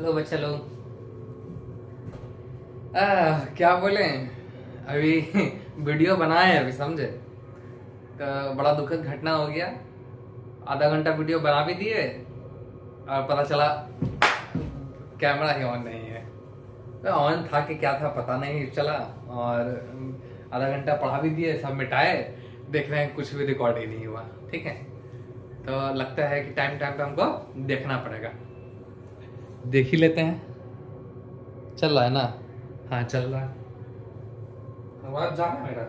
Hello बच्चा लोग। क्या बोले, अभी वीडियो बनाए अभी समझे तो बड़ा दुखद घटना हो गया। आधा घंटा वीडियो बना भी दिए और पता चला कैमरा ही ऑन नहीं है। तो ऑन था कि क्या था पता नहीं चला, और आधा घंटा पढ़ा भी दिए, सब मिटाए, देख रहे हैं कुछ भी रिकॉर्ड ही नहीं हुआ। ठीक है, तो लगता है कि टाइम टाइम पे हमको देखना पड़ेगा। देख ही लेते हैं। चल रहा है ना? हाँ चल रहा है। आवाज जा रहा है मेरा?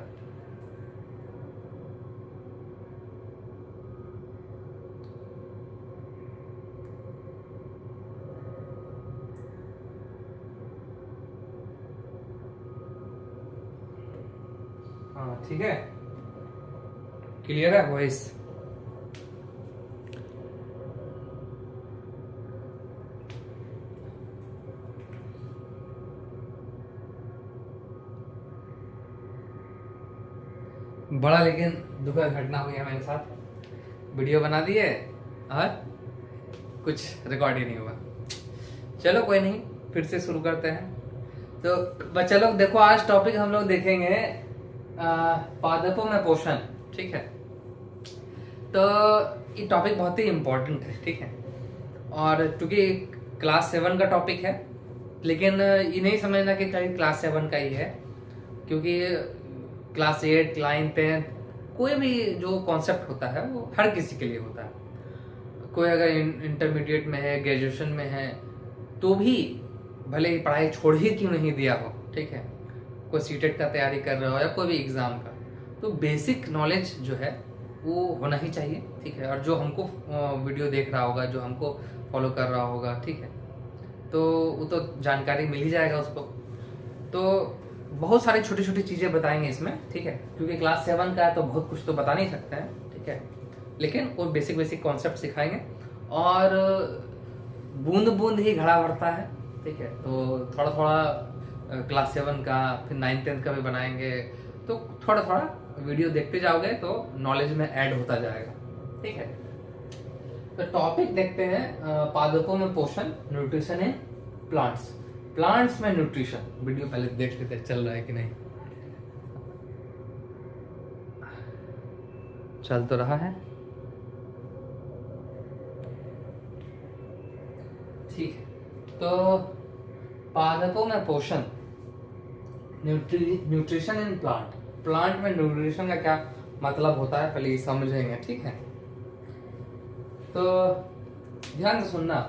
हाँ ठीक है, क्लियर है वॉइस? बड़ा लेकिन दुखद घटना हुई है मेरे साथ। वीडियो बना दिए और कुछ रिकॉर्ड ही नहीं हुआ। चलो कोई नहीं, फिर से शुरू करते हैं। तो बच्चा लोग देखो, आज टॉपिक हम लोग देखेंगे पादपों में पोषण। ठीक है, तो ये टॉपिक बहुत ही इम्पोर्टेंट है। ठीक है, और चूंकि क्लास 7 का टॉपिक है, लेकिन ये नहीं समझना कि खाली क्लास 7 का ही है, क्योंकि क्लास 8 9 10 कोई भी जो कॉन्सेप्ट होता है वो हर किसी के लिए होता है। कोई अगर इंटरमीडिएट में है, ग्रेजुएशन में है, तो भी भले ही पढ़ाई छोड़ ही क्यों नहीं दिया हो, ठीक है, कोई सीटेट का तैयारी कर रहा हो या कोई भी एग्ज़ाम का, तो बेसिक नॉलेज जो है वो होना ही चाहिए। ठीक है, और जो हमको वीडियो देख रहा होगा, जो हमको फॉलो कर रहा होगा, ठीक है, तो वो तो जानकारी मिल ही जाएगा उसको। तो बहुत सारी छोटी छोटी चीज़ें बताएंगे इसमें। ठीक है, क्योंकि क्लास 7 का है तो बहुत कुछ तो बता नहीं सकते हैं। ठीक है, लेकिन वो बेसिक बेसिक कॉन्सेप्ट सिखाएंगे, और बूंद बूंद ही घड़ा भरता है। ठीक है, तो थोड़ा थोड़ा क्लास 7 का, फिर 9 10 का भी बनाएंगे, तो थोड़ा थोड़ा वीडियो देखते जाओगे तो नॉलेज में ऐड होता जाएगा। ठीक है, तो टॉपिक देखते हैं पादपों में पोषण, न्यूट्रिशन इन प्लांट्स। प्लांट्स में न्यूट्रिशन। वीडियो पहले देख लेते चल रहा है कि नहीं। चल तो रहा है, ठीक है। तो पादपों में पोषण, न्यूट्रिशन इन प्लांट। प्लांट में न्यूट्रिशन का क्या मतलब होता है पहले समझेंगे। ठीक है, तो ध्यान से सुनना।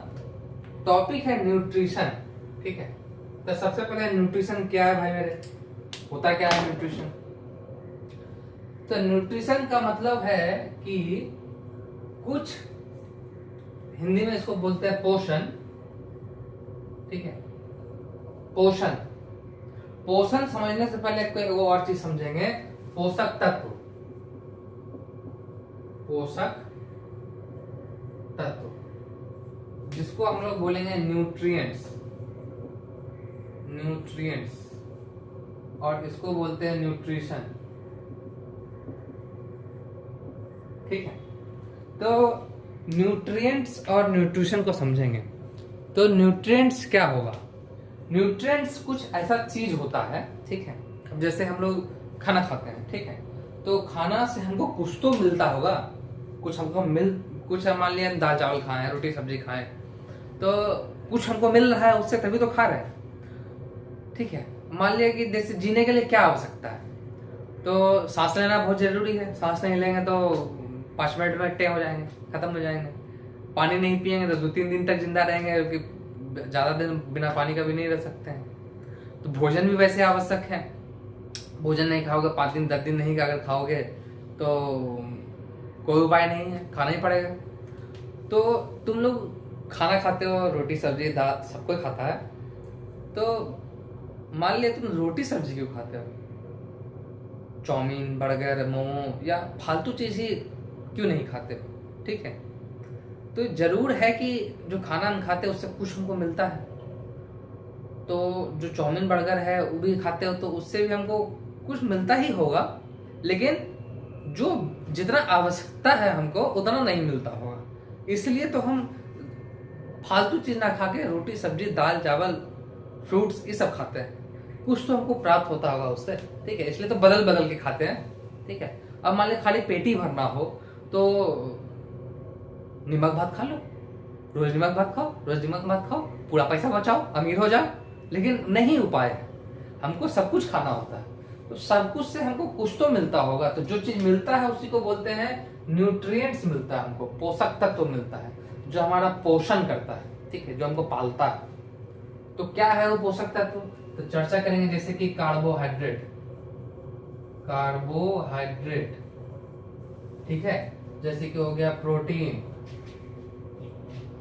टॉपिक है न्यूट्रिशन। ठीक है, तो सबसे पहले न्यूट्रिशन क्या है भाई मेरे, होता क्या है न्यूट्रिशन? तो न्यूट्रिशन का मतलब है कि कुछ, हिंदी में इसको बोलते हैं पोषण। ठीक है, पोषण। पोषण समझने से पहले कोई वो और चीज समझेंगे, पोषक तत्व। पोषक तत्व जिसको हम लोग बोलेंगे न्यूट्रिएंट्स। न्यूट्रिएंट्स, और इसको बोलते हैं न्यूट्रिशन। ठीक है, तो न्यूट्रिएंट्स और न्यूट्रिशन को समझेंगे। तो न्यूट्रिएंट्स क्या होगा? न्यूट्रिएंट्स कुछ ऐसा चीज होता है, ठीक है, अब जैसे हम लोग खाना खाते हैं, ठीक है, तो खाना से हमको कुछ तो मिलता होगा, कुछ हमको कुछ मान लिया दाल चावल खाएं, रोटी सब्जी खाएं, तो कुछ हमको मिल रहा है उससे, तभी तो खा रहे हैं। ठीक है, मान लिया कि जैसे जीने के लिए क्या आवश्यकता है, तो सांस लेना बहुत जरूरी है। सांस नहीं लेंगे तो 5 मिनट में टे हो जाएंगे, खत्म हो जाएंगे। पानी नहीं पियेंगे तो 2 3 दिन तक जिंदा रहेंगे, क्योंकि ज्यादा दिन बिना पानी का भी नहीं रह सकते हैं। तो भोजन भी वैसे आवश्यक है। भोजन नहीं खाओगे, 5 दिन 10 दिन नहीं अगर खाओगे तो कोई उपाय नहीं है, खाना ही पड़ेगा। तो तुम लोग खाना खाते हो, रोटी सब्जी दाल सब कोई खाता है, तो मान लिया तुम रोटी सब्जी क्यों खाते हो? चाउमीन, बर्गर, मोमो या फालतू चीज ही क्यों नहीं खाते हो? ठीक है, तो जरूर है कि जो खाना हम खाते हैं उससे कुछ हमको मिलता है। तो जो चाउमीन बर्गर है वो भी खाते हो तो उससे भी हमको कुछ मिलता ही होगा, लेकिन जो जितना आवश्यकता है हमको उतना नहीं मिलता होगा। इसलिए तो हम फालतू चीज ना खा के रोटी सब्जी दाल चावल फ्रूट्स ये सब खाते हैं, कुछ तो हमको प्राप्त होता होगा उससे, ठीक है, इसलिए तो बदल बदल के खाते हैं, ठीक है। अब मान ली खाली पेट ही भरना हो तो नमक भात खा लो, रोज नमक भात खाओ, रोज नमक भात खाओ, पूरा पैसा बचाओ, अमीर हो जाओ, लेकिन नहीं उपाय है, हमको सब कुछ खाना होता है, तो सब कुछ से हमको कुछ तो मिलता होगा, तो जो चीज मिलता है उसी को बोलते हैं न्यूट्रिएंट्स मिलता है, हमको पोषक तत्व मिलता है जो हमारा पोषण करता है, ठीक है, जो हमको पालता है। तो क्या है वो पोषक तत्व, तो चर्चा करेंगे, जैसे कि कार्बोहाइड्रेट, कार्बोहाइड्रेट, ठीक है, जैसे कि हो गया प्रोटीन,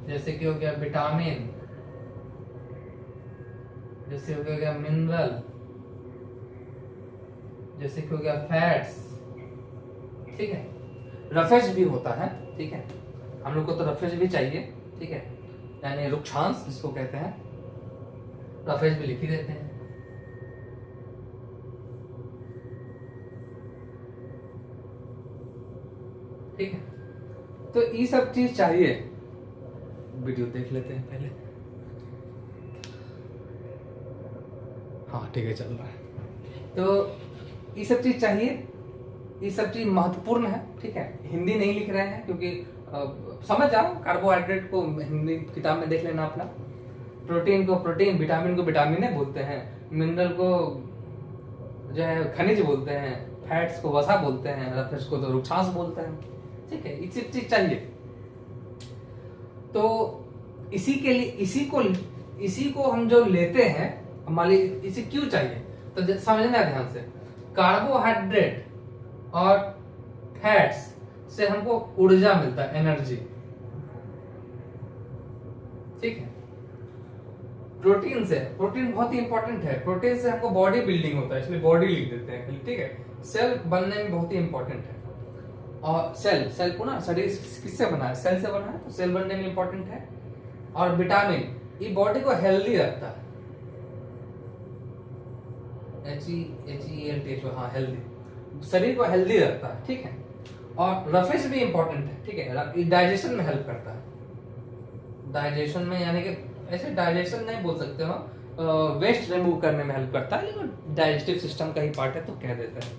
जैसे कि हो गया विटामिन, जैसे हो गया मिनरल, जैसे कि हो गया फैट्स, ठीक है, रफेज भी होता है, ठीक है, हम लोग को तो रफेज भी चाहिए, ठीक है, यानी रुक्षांश जिसको कहते हैं, रफेज भी लिख ही देते हैं। ठीक है, तो ये सब चीज चाहिए। वीडियो देख लेते हैं पहले, हाँ ठीक है चल रहा है। तो ये सब चीज चाहिए, ये सब चीज महत्वपूर्ण है, ठीक है। हिंदी नहीं लिख रहे हैं क्योंकि समझ जाओ, कार्बोहाइड्रेट को हिंदी किताब में देख लेना अपना, प्रोटीन को प्रोटीन, विटामिन को विटामिन बोलते हैं, मिनरल को जो है खनिज बोलते हैं, फैट्स को वसा बोलते हैं, रफेज को तो रुक्षांश बोलते हैं, ठीक है, ये सब चीज चाहिए। तो इसी के लिए इसी को हम जो लेते हैं, हमारे इसे क्यों चाहिए, तो समझना ध्यान से, कार्बोहाइड्रेट और फैट्स से हमको ऊर्जा मिलता है, एनर्जी, ठीक है। प्रोटीन से, प्रोटीन बहुत ही इंपॉर्टेंट है, प्रोटीन से हमको बॉडी बिल्डिंग होता है, इसलिए बॉडी लिख देते हैं, ठीक है। सेल बनने में बहुत ही इंपॉर्टेंट है, और सेल को ना, शरीर किससे बना है, सेल से बना है, तो सेल बनने में इंपॉर्टेंट है। और विटामिन ये बॉडी को हेल्दी रखता है, HELTH, हाँ हेल्दी, शरीर को हेल्दी रखता है, ठीक है। और रफेज भी इंपॉर्टेंट है, ठीक है, डाइजेशन में हेल्प करता है, डाइजेशन में, यानी कि ऐसे डाइजेशन नहीं बोल सकते हो, वेस्ट रिमूव करने में हेल्प करता है, लेकिन डाइजेस्टिव सिस्टम का ही पार्ट है तो कह देते हैं।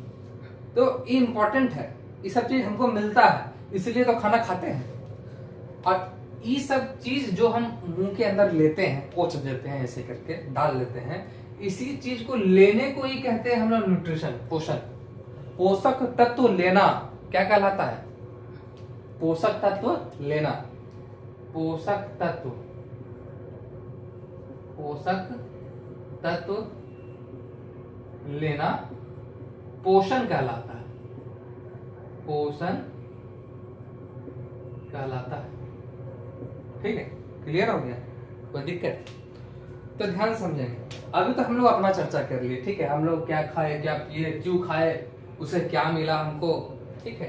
तो ये इंपॉर्टेंट है, ये सब चीज हमको मिलता है, इसलिए तो खाना खाते हैं। और ये सब चीज जो हम मुंह के अंदर लेते हैं, पोंछ देते हैं, ऐसे करके डाल लेते हैं, इसी चीज को लेने को ही कहते हैं हम लोग न्यूट्रिशन, पोषण। पोषक तत्व लेना क्या कहलाता है, पोषक तत्व लेना, पोषक तत्व, पोषक तत्व लेना पोषण कहलाता है, पोषण कहलाता है, ठीक है, क्लियर हो गया, कोई दिक्कत? तो ध्यान समझेंगे। अभी तो हम लोग अपना चर्चा कर लिए, ठीक है, हम लोग क्या खाए, क्या पिए, क्यों खाए, उसे क्या मिला हमको, ठीक है।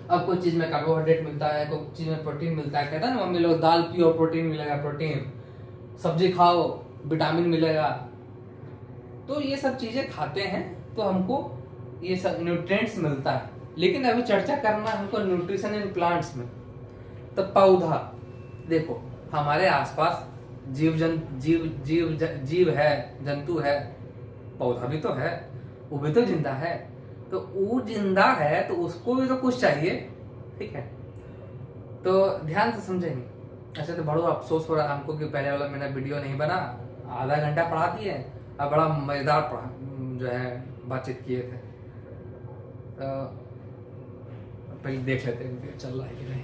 अब कोई चीज में कार्बोहाइड्रेट मिलता है, कोई चीज में प्रोटीन मिलता है, कहता है ना मम्मी लोग, दाल पियो प्रोटीन मिलेगा, प्रोटीन, सब्जी खाओ विटामिन मिलेगा। तो ये सब चीजें खाते हैं तो हमको ये सब न्यूट्रिएंट्स मिलता है। लेकिन अभी चर्चा करना हमको न्यूट्रिशन इन प्लांट्स में। तो पौधा, देखो हमारे आसपास जीव है, जंतु है, पौधा भी तो है, वो भी तो जिंदा है, तो वो जिंदा है तो उसको भी तो कुछ चाहिए, ठीक है। तो ध्यान से समझेंगे। ऐसे तो बड़ा अफसोस हो रहा है हमको कि पहले वाला मेरा वीडियो नहीं बना, आधा घंटा पढ़ा दिए, अब बड़ा मजेदार जो है बातचीत किए थे। तो पहले देख लेते हैं वीडियो चल रहा है कि नहीं।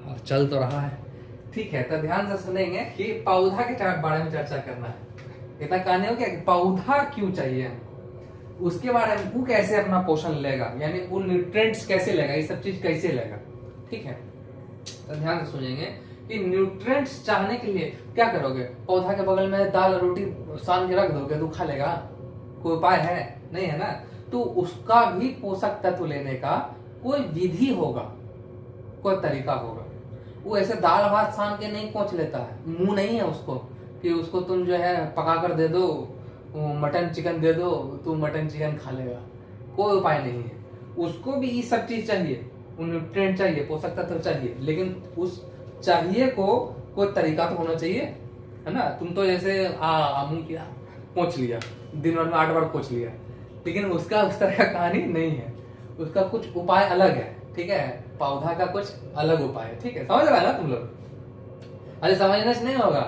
हाँ चल तो रहा है, ठीक है। तो ध्यान से सुनेंगे कि पौधा के बारे में चर्चा करना है। इतना कहने हो क्या कि पौधा क्यों चाहिए, उसके बारे में, वो कैसे अपना पोषण लेगा, यानी वो न्यूट्रिएंट्स कैसे लेगा, ये सब चीज कैसे लेगा, ठीक है। तो ध्यान से सुनेंगे कि न्यूट्रिएंट्स चाहने के लिए क्या करोगे, पौधा के बगल में दाल रोटी सान के रख दोगे तो खा लेगा, कोई उपाय है नहीं, है ना। तो उसका भी पोषक तत्व लेने का कोई विधि होगा, कोई तरीका होगा। वो ऐसे दाल भात सान के नहीं पहुंच लेता है, मुंह नहीं है उसको कि उसको तुम जो है पका कर दे दो, मटन चिकन दे दो, तू मटन चिकन खा लेगा, कोई उपाय नहीं है। उसको भी ये सब चीज चाहिए, न्यूट्रिएंट चाहिए, पोषक तत्व चाहिए, लेकिन उस चाहिए को कोई तरीका तो होना चाहिए, है ना। तुम तो जैसे मुंह किया, पोंछ लिया, दिन भर में 8 बार पोंछ लिया, लेकिन उसका उस तरह का कहानी नहीं है, उसका कुछ उपाय अलग है, ठीक है। पौधा का कुछ अलग उपाय है, ठीक है, समझ रहा है ना तुम लोग। अरे समझने से नहीं होगा,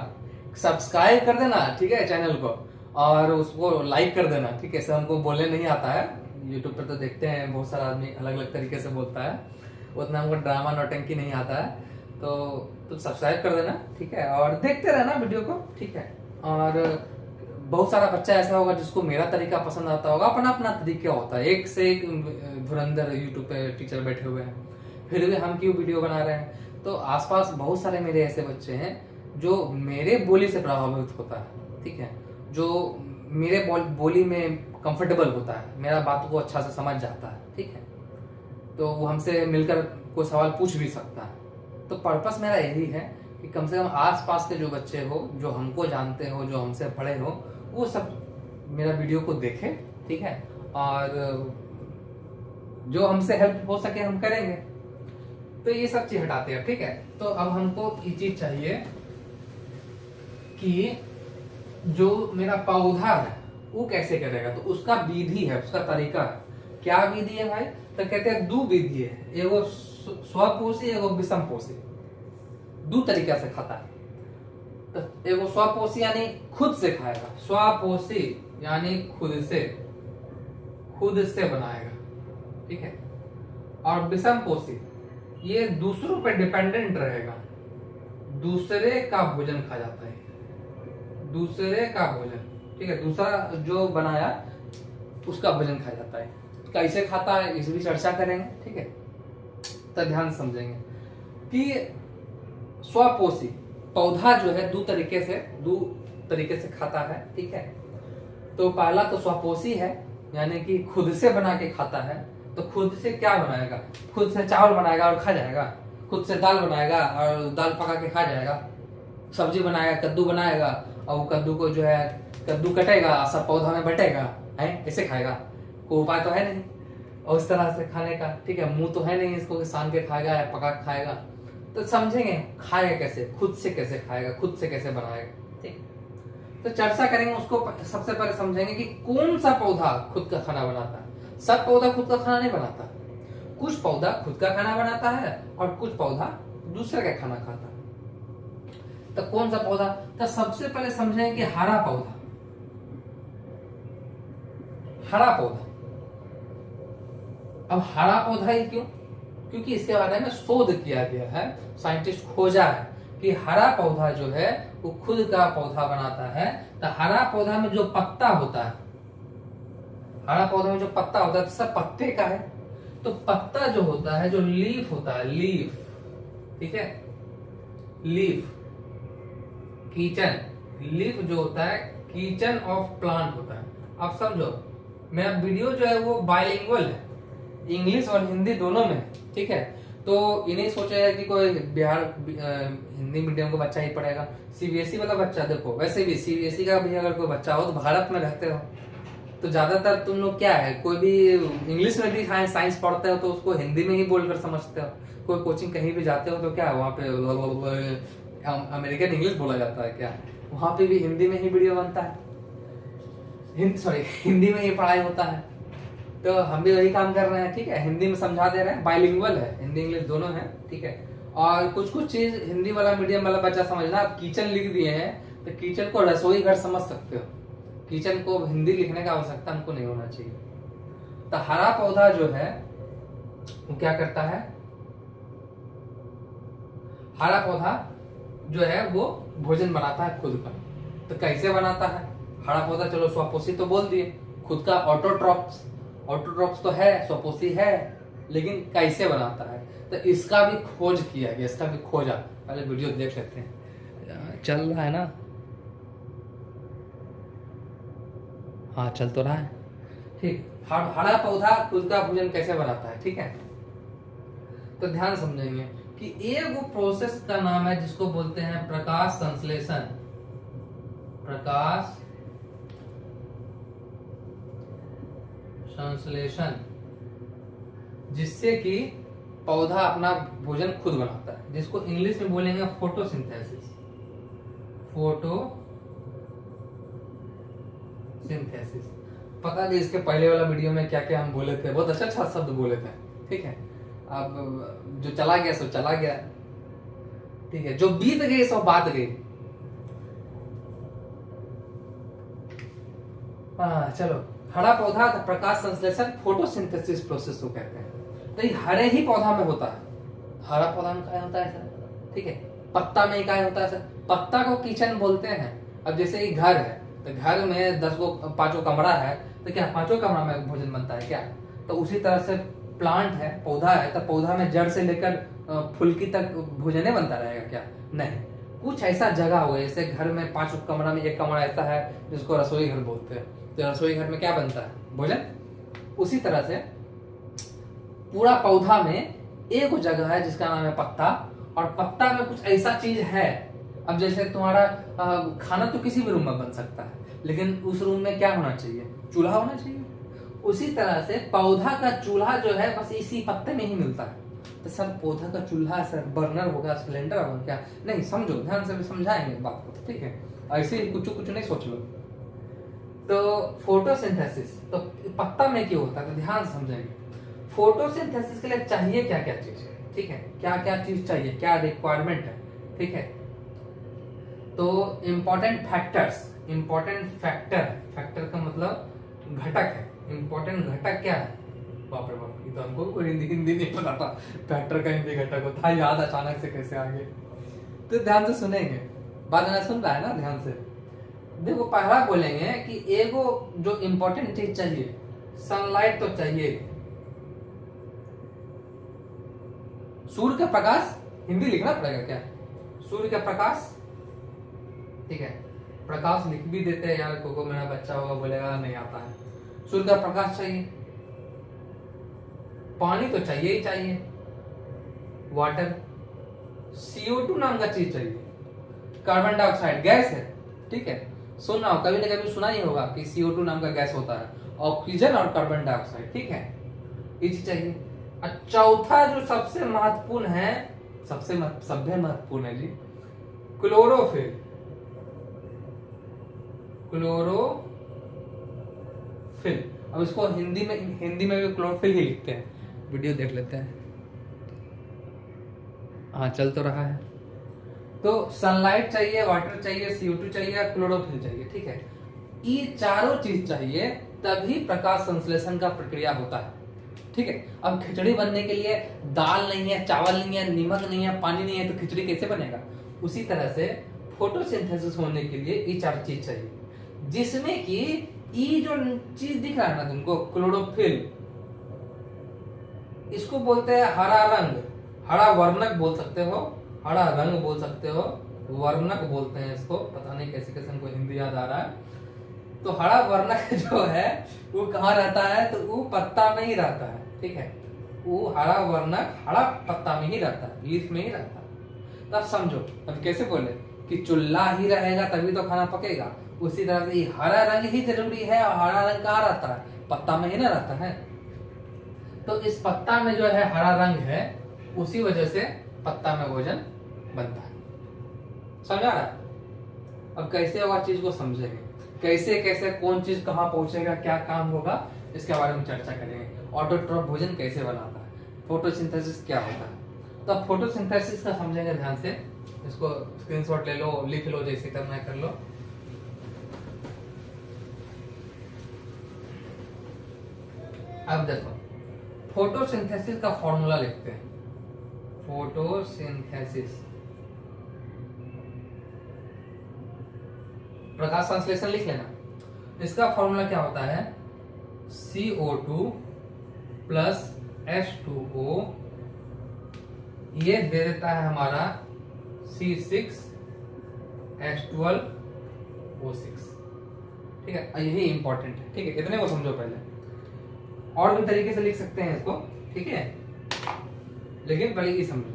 सब्सक्राइब कर देना, ठीक है, चैनल को, और उसको लाइक कर देना, ठीक है। सब हमको बोलने नहीं आता है, यूट्यूब पर तो देखते हैं बहुत सारा आदमी अलग अलग तरीके से बोलता है, उतना हमको ड्रामा नौटंकी नहीं आता है, तो तुम सब्सक्राइब कर देना, ठीक है, और देखते रहना वीडियो को, ठीक है। और बहुत सारा बच्चा ऐसा होगा जिसको मेरा तरीका पसंद आता होगा, अपना अपना तरीका होता है, एक से एक धुरंधर यूट्यूब पे टीचर बैठे हुए हैं, फिर भी हम क्यों वीडियो बना रहे हैं। तो आसपास बहुत सारे मेरे ऐसे बच्चे हैं जो मेरे बोली से प्रभावित होता है, ठीक है, जो मेरे बोली में कंफर्टेबल होता है, मेरा बात को अच्छा से समझ जाता है, ठीक है, तो वो हमसे मिलकर कोई सवाल पूछ भी सकता है। तो पर्पस मेरा यही है कि कम से कम आसपास के जो बच्चे हो, जो हमको जानते हो, जो हमसे पढ़े हो, वो सब मेरा वीडियो को देखें, ठीक है, और जो हमसे हेल्प हो सके हम करेंगे। तो ये सब चीज हटाते हैं, ठीक है। तो अब हमको ये चीज चाहिए कि जो मेरा पौधा है वो कैसे करेगा, तो उसका विधि है, उसका तरीका है। क्या विधि है भाई, तो कहते हैं 2 विधि है, एगो स्वपोषी, एगो विषम पोषी, 2 तरीका से खाता है। तो एगो स्वपोषी यानी खुद से खाएगा, स्वपोषी यानी खुद से बनाएगा, ठीक है, और विषम पोषी ये दूसरों पे डिपेंडेंट रहेगा, दूसरे का भोजन खा जाता है, दूसरे का भोजन, ठीक है, दूसरा जो बनाया उसका भोजन खा जाता है। कैसे खाता है इस भी चर्चा करेंगे, ठीक है। तो ध्यान समझेंगे कि स्वपोषी पौधा जो है 2 तरीके से खाता है, ठीक है। तो पहला तो स्वपोषी है, यानी कि खुद से बना के खाता है। तो खुद से क्या बनाएगा, खुद से चावल बनाएगा और खा जाएगा, खुद से दाल बनाएगा और दाल पका के खा जाएगा, सब्जी बनाएगा, कद्दू बनाएगा, और वो कद्दू को जो है कद्दू कटेगा, सब पौधा में बटेगा, है ऐसे खाएगा, कोई उपाय तो है नहीं और उस तरह से खाने का, ठीक है। मुंह तो है नहीं इसको कि सान के खाएगा या पका के खाएगा। तो समझेंगे खाएगा कैसे, खुद से कैसे खाएगा, खुद से कैसे बनाएगा, ठीक। तो चर्चा करेंगे उसको। सबसे पहले समझेंगे कि कौन सा पौधा खुद का खाना बनाता है। सब पौधा खुद का खाना नहीं बनाता, कुछ पौधा खुद का खाना बनाता है और कुछ पौधा दूसरे का खाना खाता है। तो कौन सा पौधा, तो सबसे पहले समझेंगे कि हरा पौधा। अब हरा पौधा ही क्यों, क्योंकि इसके बारे में शोध किया गया है, साइंटिस्ट खोजा है कि हरा पौधा जो है वो खुद का पौधा बनाता है। तो हरा पौधा में जो पत्ता होता है, हरा पौधा में जो पत्ता होता है, तो सब पत्ते का है। तो पत्ता जो होता है, जो लीफ होता है, लीफ, ठीक है, लीफ, कीचन, लीफ जो होता है कीचन ऑफ प्लांट होता है। अब समझो मेरा वीडियो जो है वो बाइलिंगुअल है, इंग्लिश और हिंदी दोनों में, ठीक है। तो ये नहीं सोचा है कि कोई बिहार हिंदी मीडियम का बच्चा ही पढ़ेगा, सीबीएसई वाला बच्चा। देखो वैसे भी सीबीएसई का भी अगर कोई बच्चा हो तो भारत में रहते हो तो ज्यादातर तुम लोग क्या है, कोई भी इंग्लिश में भी साइंस पढ़ते हो तो उसको हिंदी में ही बोलकर समझते हो। कोई कोचिंग कहीं भी जाते हो तो क्या वहाँ पे अमेरिकन इंग्लिश बोला जाता है, क्या वहाँ पे भी हिंदी में ही वीडियो बनता है, हिंदी में ही पढ़ाई होता है। तो हम भी वही काम कर रहे हैं, ठीक है, हिंदी में समझा दे रहे हैं, बाइलिंगुअल है, हिंदी इंग्लिश दोनों है, ठीक है। और कुछ चीज हिंदी वाला मीडियम वाला बच्चा समझना, आप किचन लिख दिए हैं तो किचन को रसोई घर समझ सकते हो, किचन को हिंदी लिखने का आवश्यकता हमको नहीं होना चाहिए। तो हरा पौधा जो है वो क्या करता है, हरा पौधा जो है वो भोजन बनाता है खुद का। तो कैसे बनाता है हरा पौधा, चलो स्वपोषी तो बोल दिए, खुद का ऑटोट्रॉप्स तो है, स्वपोषी है, लेकिन कैसे बनाता है तो इसका भी खोज किया गया, इसका भी खोजा। पहले वीडियो देख लेते हैं, चल रहा है ना, हाँ चल तो रहा है, ठीक। हरा पौधा खुद का भोजन कैसे बनाता है, ठीक है। तो ध्यान समझेंगे कि एक वो प्रोसेस का नाम है जिसको बोलते हैं प्रकाश संश्लेषण, प्रकाश संश्लेषण, जिससे कि पौधा अपना भोजन खुद बनाता है, जिसको इंग्लिश में बोलेंगे फोटोसिंथेसिस। फोटोसिंथेसिस। पता नहीं इसके पहले वाला वीडियो में क्या क्या हम बोले थे, बहुत अच्छा अच्छा शब्द बोले थे, ठीक है। अब जो चला गया सो चला गया, ठीक है, जो बीत गई सो बात गई। चलो, हरा पौधा प्रकाश संश्लेषण फोटोसिंथेसिस प्रोसेस को कहते हैं। तो ये हरे ही पौधा में होता है। हरा पौधा में क्या होता है सर, ठीक है। पत्ता में क्या होता है सर, पत्ता को किचन बोलते हैं। अब जैसे ये घर है, तो घर में 5 कमरा है, तो क्या 5 कमरा में भोजन बनता है क्या? तो उसी तरह से प्लांट है, पौधा है, तो पौधा में जड़ से लेकर फुल्की तक भोजन बनता रहेगा क्या? नहीं। कुछ ऐसा जगह हो, जैसे घर में 5 कमरा में 1 कमरा ऐसा है जिसको रसोई घर बोलते हैं, तो रसोई घर में क्या बनता है? भोजन। उसी तरह से पूरा पौधा में एक जगह है जिसका नाम है पत्ता, और पत्ता में कुछ ऐसा चीज है। अब जैसे तुम्हारा खाना तो किसी भी रूम में बन सकता है, लेकिन उस रूम में क्या होना चाहिए? चूल्हा होना चाहिए। उसी तरह से पौधा का चूल्हा जो है बस इसी पत्ते में ही मिलता है। तो सर पौधा का चूल्हा सर बर्नर होगा, सिलेंडर होगा क्या? नहीं, समझो, ध्यान से समझाएंगे बात को, ठीक है। ऐसे ही कुछ कुछ नहीं सोच लो। तो फोटोसिंथेसिस तो पत्ता में क्यों होता है, तो ध्यान समझेंगे। फोटोसिंथेसिस के लिए चाहिए क्या क्या चीज, ठीक है, क्या क्या चीज चाहिए, क्या रिक्वायरमेंट है, ठीक है। तो important factors, important factor, factor का मतलब घटक है। इंपॉर्टेंट घटक क्या है? बाप रे बाप, ये तो हमको कोई हिंदी नहीं पता था, फैक्टर का हिंदी घटक होता है, याद अचानक से कैसे आ गए? तो ध्यान से सुनेंगे, बात ना सुन रहा है ना, ध्यान से देखो। पहला बोलेंगे कि एगो जो इंपॉर्टेंट चीज चाहिए, सनलाइट तो चाहिए। सूर्य का प्रकाश, हिंदी लिखना पड़ेगा क्या? सूर्य का प्रकाश, ठीक है। प्रकाश लिख भी देते हैं यार, को मेरा बच्चा होगा बोलेगा नहीं आता है। सूर्य का प्रकाश चाहिए, पानी तो चाहिए ही चाहिए, वाटर, CO2 नाम का चीज चाहिए, कार्बन डाइऑक्साइड गैस है, ठीक है। सुना हो, कभी ना कभी सुना ही होगा कि CO2 नाम का गैस होता है, ऑक्सीजन और कार्बन डाइऑक्साइड, ठीक है, ये चीज चाहिए। और चौथा जो सबसे महत्वपूर्ण है, सबसे सभ्य महत्वपूर्ण है जी, क्लोरोफिल। क्लोरोफिल, अब इसको हिंदी में भी क्लोरोफिल ही लिखते हैं। वीडियो देख लेते हैं, हाँ चल तो रहा है। तो सनलाइट चाहिए, वाटर चाहिए, CO2 चाहिए, क्लोरोफिल चाहिए, ठीक है। ये चारों चीज चाहिए, तभी प्रकाश संश्लेषण का प्रक्रिया होता है, ठीक है। अब खिचड़ी बनने के लिए दाल नहीं है, चावल नहीं है, नमक नहीं है, पानी नहीं है, तो खिचड़ी कैसे बनेगा? उसी तरह से फोटोसिंथेसिस होने के लिए ये 4 चीज चाहिए, जिसमें कि ये जो चीज दिख रहा है ना तुमको, क्लोरोफिल, इसको बोलते हैं हरा रंग, हरा वर्णक बोल सकते हो, हरा रंग बोल सकते हो, वर्णक बोलते हैं इसको, पता नहीं कैसे कैसे हमको हिंदी याद आ रहा है। तो हरा वर्णक जो है वो कहाँ रहता है? तो वो पत्ता में ही रहता है, ठीक है। वो हरा वर्णक हरा पत्ता में ही रहता है, लीफ में ही रहता है। तब समझो, अब कैसे बोले कि चूल्हा ही रहेगा तभी तो खाना पकेगा, उसी तरह से हरा रंग ही जरूरी है। और हरा रंग कहाँ रहता है? पत्ता में ही ना रहता है। तो इस पत्ता में जो है हरा रंग है, उसी वजह से पत्ता में भोजन बनता है। समझा रहा? अब कैसे होगा चीज को समझेंगे, कैसे कैसे कौन चीज कहाँ पहुंचेगा, क्या काम होगा, इसके बारे में चर्चा करेंगे। ऑटोट्रॉफ भोजन कैसे बनाता है, फोटोसिंथेसिस क्या होता है। तो अब फोटोसिंथेसिस का समझेंगे ध्यान से। इसको स्क्रीनशॉट ले लो, लिख लो, जैसे करना है कर लो। अब देखो, फोटोसिंथेसिस का फॉर्मूला लिखते हैं। फोटोसिंथेसिस, प्रकाश संश्लेषण लिख लेना। इसका फॉर्मूला क्या होता है? CO2 प्लस H2O, ये दे देता है हमारा C6H12O6, ठीक है। यही इंपॉर्टेंट है, ठीक है। इतने को समझो पहले, और भी तरीके से लिख सकते हैं इसको, ठीक है, लेकिन पहले ये समझो।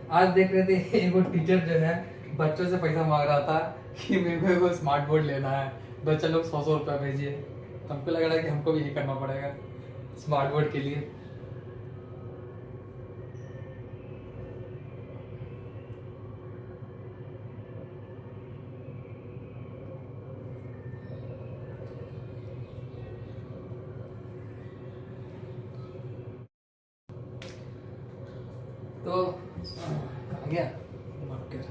आज देख रहे थे एगो टीचर जो है बच्चों से पैसा मांग रहा था कि मेरे को स्मार्ट बोर्ड लेना है, बच्चे लोग 100 रुपया भेजिए। हमको लग रहा है कि हमको भी यही करना पड़ेगा स्मार्ट बोर्ड के लिए। तो कहाँ गया मार्कर?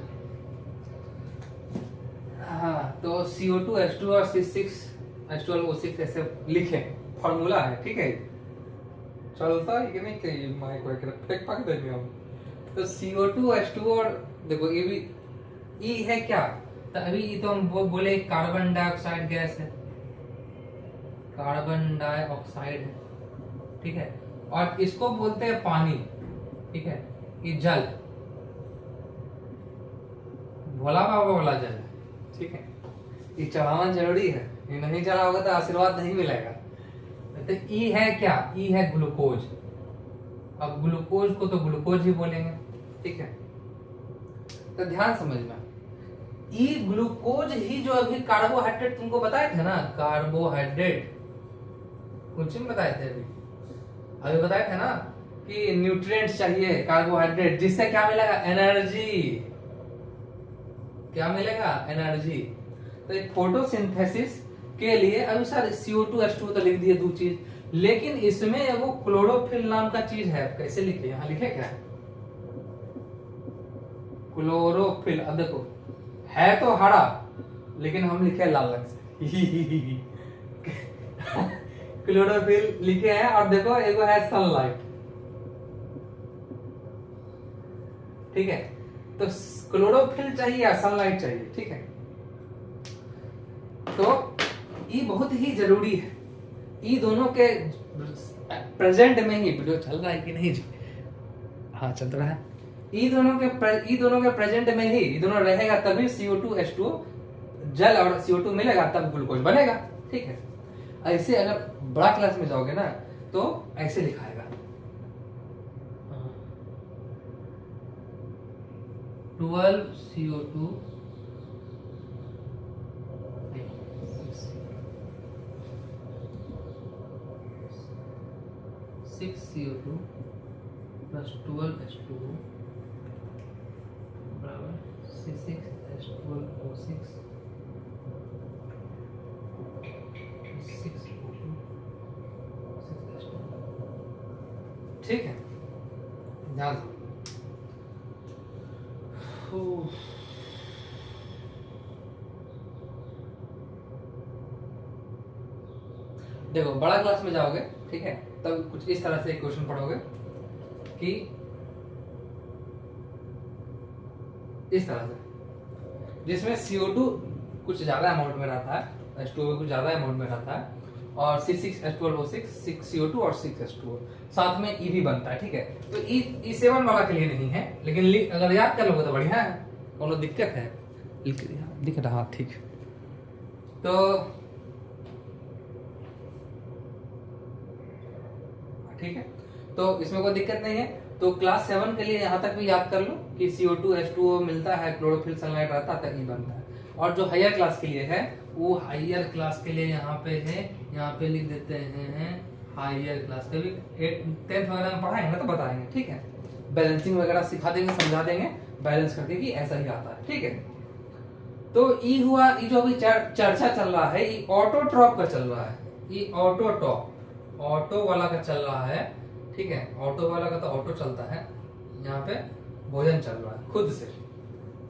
हाँ, तो CO2H2 और C6H12O6 ऐसे लिखे, फॉर्मूला है, ठीक है। चलता है कि नहीं कि माइक वगैरह फेंक पाक देंगे हम। तो CO2H2 और देखो ये भी ई है क्या, तो अभी ये तो हम बोले कार्बन डाइऑक्साइड गैस है, कार्बन डाइऑक्साइड है, ठीक है। और इसको बोलते हैं पानी, ठीक है। ये जल, भोला बाबा वाला जल है, ठीक है। ये चढ़ाना जरूरी है, ये नहीं चढ़ा होगा तो आशीर्वाद नहीं मिलेगा। तो ई है क्या, ई है ग्लूकोज। अब ग्लूकोज को तो ग्लूकोज ही बोलेंगे, ठीक है। तो ध्यान समझना, ई ग्लूकोज ही जो अभी कार्बोहाइड्रेट तुमको बताए थे ना, कार्बोहाइड्रेट कुछ में बताए थे, अभी बताए थे ना कि न्यूट्रिएंट्स चाहिए कार्बोहाइड्रेट, जिससे क्या मिलेगा, एनर्जी। क्या मिलेगा, एनर्जी। तो एक फोटोसिंथेसिस के लिए अभी सर CO2H2 तो लिख दिए दो चीज, लेकिन इसमें वो क्लोरोफिल नाम का चीज है। कैसे लिखे, यहाँ लिखे क्या है, क्लोरोफिल। अब देखो है तो हरा, लेकिन हम लिखे लाल रंग से क्लोरोफिल लिखे हैं। और देखो एगो है सनलाइट, ठीक है। तो क्लोरोफिल चाहिए या सनलाइट चाहिए, ठीक है। तो ये बहुत ही जरूरी है, ये दोनों के प्रेजेंट में ही, वीडियो चल रहा है कि नहीं, हाँ चल रहा है। ये दोनों के प्रेजेंट में ही ये दोनों रहेगा, तभी CO2H2 जल और CO2 मिलेगा, तब ग्लूकोज बनेगा, ठीक है। ऐसे अगर बड़ा क्लास में जाओगे ना तो ऐसे लिखाएगा, 12 CO2 6 CO2 plus 12 H2O बराबर C6H12O6 6O2 6H2, ठीक है। ध्यान देखो बड़ा क्लास में जाओगे, ठीक है, तब कुछ इस तरह से एक क्वेश्चन पढ़ोगे कि इस तरह से, जिसमें CO2 कुछ ज्यादा अमाउंट में रहता है, H2O कुछ ज्यादा अमाउंट में रहता है, और C6H12O6 6CO2 और 6H2O, साथ में E भी बनता है, ठीक है। तो E7 वाला के लिए नहीं है, लेकिन अगर याद कर लोगे तो बढ़िया है, कोनो दिक्कत है, दिख रहा, ठीक। तो ठीक है, तो इसमें कोई दिक्कत नहीं है। तो क्लास 7 के लिए यहाँ तक भी याद कर लो कि CO2H2O मिलता है, क्लोरोफिल सनलाइट रहता है, तब E बनता है। और जो हायर क्लास के लिए है, वो हायर क्लास के लिए यहाँ पे है, यहाँ पे लिख देते हैं हायर क्लास। कभी 10th वगैरह में पढ़ाएंगे ना तो बताएंगे, ठीक है। बैलेंसिंग वगैरह सिखा देंगे, समझा देंगे बैलेंस करके कि ऐसा ही आता है, ठीक है। तो ई हुआ, ये जो अभी चर्चा चल रहा है, ये ऑटोट्रॉप का चल रहा है, ये ऑटो वाला का चल रहा है, ठीक है। ऑटो वाला का तो ऑटो चलता है, यहाँ पे भोजन चल रहा है खुद से।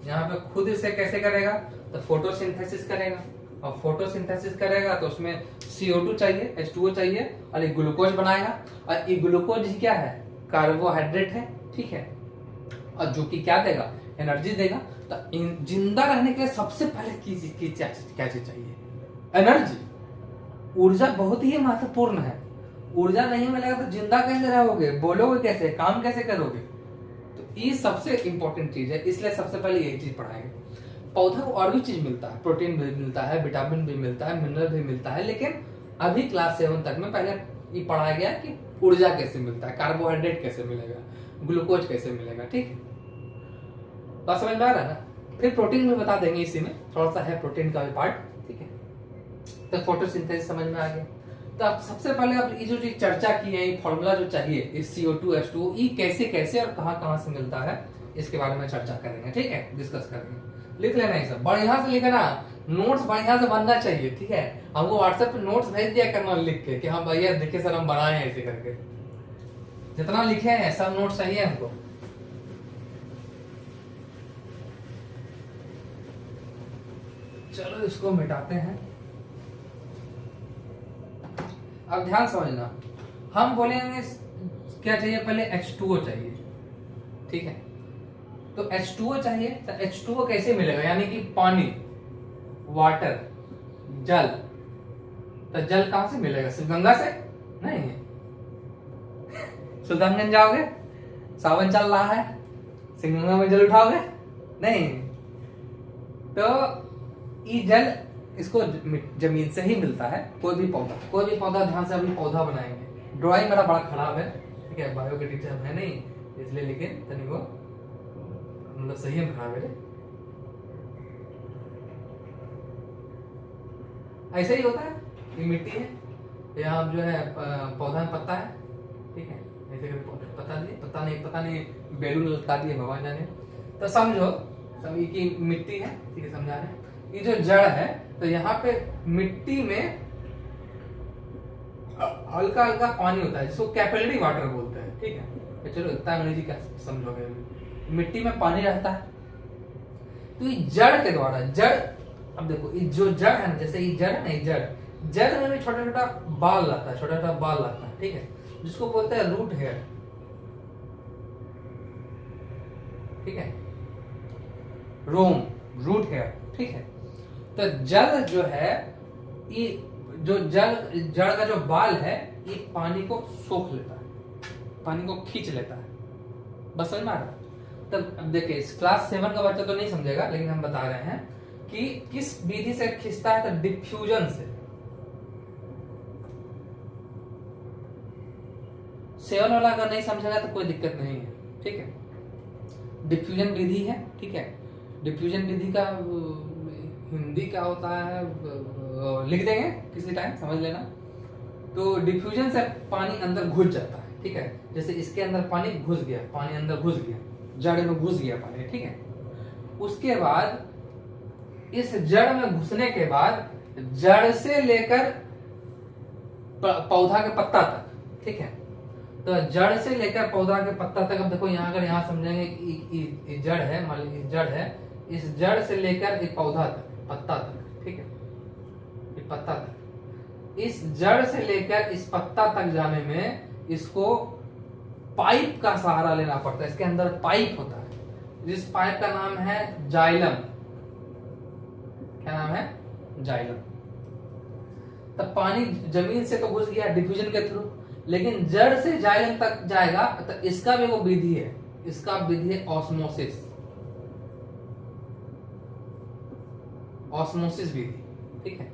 यहाँ पे खुद से कैसे करेगा, तो फोटोसिंथेसिस करेगा, और फोटोसिंथेसिस करेगा तो उसमें CO2 चाहिए, H2O चाहिए, और ये ग्लूकोज बनाएगा। और ये ग्लूकोज क्या है, कार्बोहाइड्रेट है, ठीक है। और जो कि क्या देगा, एनर्जी देगा। तो जिंदा रहने के लिए सबसे पहले क्या चीज चाहिए, एनर्जी। ऊर्जा बहुत ही महत्वपूर्ण है, ऊर्जा नहीं मिलेगा तो जिंदा कैसे रहोगे, बोलोगे कैसे, काम कैसे करोगे। तो ये सबसे इंपॉर्टेंट चीज है, इसलिए सबसे पहले यही चीज पढ़ाएंगे। पौधा को और भी चीज मिलता है, प्रोटीन भी मिलता है, विटामिन भी मिलता है, मिनरल भी मिलता है, लेकिन अभी क्लास 7 तक में पहले ये पढ़ाया गया कि ऊर्जा कैसे मिलता है, कार्बोहाइड्रेट कैसे मिलेगा, ग्लूकोज कैसे मिलेगा, ठीक। बात समझ में आ रहा है ना। फिर प्रोटीन में बता देंगे, इसी में थोड़ा सा है प्रोटीन का भी पार्ट, ठीक है। तो फोटोसिंथेसिस समझ में आ गया। तो अब सबसे पहले आप ये जो चर्चा की है, ये फॉर्मूला जो चाहिए इस CO2 H2O, ये कैसे कैसे और कहाँ कहाँ से मिलता है, इसके बारे में चर्चा करेंगे, ठीक है, डिस्कस करेंगे। लिख लेना ये सब बढ़िया से, लिखना, नोट्स बढ़िया से बनना चाहिए, ठीक है। हमको व्हाट्सएप पे नोट्स भेज दिया करना लिख के कि हाँ भैया देखिए सर हम बनाए हैं ऐसे करके, जितना लिखे हैं सब नोट्स चाहिए हमको। चलो इसको मिटाते हैं। अब ध्यान समझना, हम बोलेंगे क्या चाहिए, पहले H2O चाहिए, ठीक है। तो H2O चाहिए, तो H2O कैसे मिलेगा, यानी कि पानी, वाटर, जल। तो जल कहां से मिलेगा, सिर्फ गंगा से नहीं। सुल्तानगंज जाओगे, सावन चल रहा है, गंगा में जल उठाओगे नहीं। तो ये जल इसको जमीन से ही मिलता है। कोई भी पौधा, ध्यान से अभी पौधा बनाएंगे। ड्राइंग मेरा बड़ा खराब है, ठीक है, बायो के टीचर है नहीं इसलिए, लेकिन तनी वो मतलब सही में खराब है। ऐसे ही होता है, ये मिट्टी है, यहाँ जो है पौधा में पत्ता है, ठीक है, ऐसे पता नहीं बैलून लटका दिए भगवान जाने। तो समझो सभी की मिट्टी है, ठीक है, समझा रहे। ये जो जड़ है, तो यहाँ पे मिट्टी में हल्का हल्का पानी होता है जिसको कैपिलरी वाटर बोलते हैं, ठीक है। तो चलो इतना अंग्रेजी क्या समझोगे, मिट्टी में पानी रहता है। तो ये जड़ के द्वारा, जड़, अब देखो ये जो जड़ है ना, जैसे ये जड़ है ना, ये जड़ में भी छोटा छोटा बाल लाता है, छोटा छोटा बाल लाता है, ठीक है, जिसको बोलते हैं रूट हेयर, ठीक है, रोम, रूट हेयर, ठीक है। तो जल जो है, ये जो जड़ का जो बाल है, ये पानी को सोख लेता है, पानी को खींच लेता है। बस समझ में आ रहा है। तब अब देखिए, क्लास 7 का बच्चा तो नहीं समझेगा, लेकिन हम बता रहे हैं कि किस विधि से खींचता है, तो डिफ्यूजन से। 7 वाला अगर नहीं समझेगा तो कोई दिक्कत नहीं है, ठीक है। डिफ्यूजन विधि है, ठीक है। डिफ्यूजन विधि का हिंदी क्या होता है लिख देंगे किसी टाइम, समझ लेना। तो डिफ्यूजन से पानी अंदर घुस जाता है, ठीक है। जैसे इसके अंदर पानी घुस गया, पानी अंदर घुस गया, जड़ में घुस गया पानी, ठीक है। उसके बाद इस जड़ में घुसने के बाद जड़ से लेकर पौधा के पत्ता तक, ठीक है। तो जड़ से लेकर पौधा के पत्ता तक, अब देखो यहाँ अगर यहाँ समझेंगे कि जड़ है, मान लीजिए जड़ है, इस जड़ से लेकर एक पौधा तक, पत्ता तक, ठीक है, ये पत्ता तक, इस जड़ से लेकर इस पत्ता तक जाने में इसको पाइप का सहारा लेना पड़ता है। इसके अंदर पाइप होता है, जिस पाइप का नाम है जाइलम। क्या नाम है, जाइलम। तब पानी जमीन से तो घुस गया डिफ्यूजन के थ्रू, लेकिन जड़ से जाइलम तक जाएगा, तो इसका भी वो विधि है, इसका विधि है ऑस्मोसिस, ऑस्मोसिस विधि, ठीक है।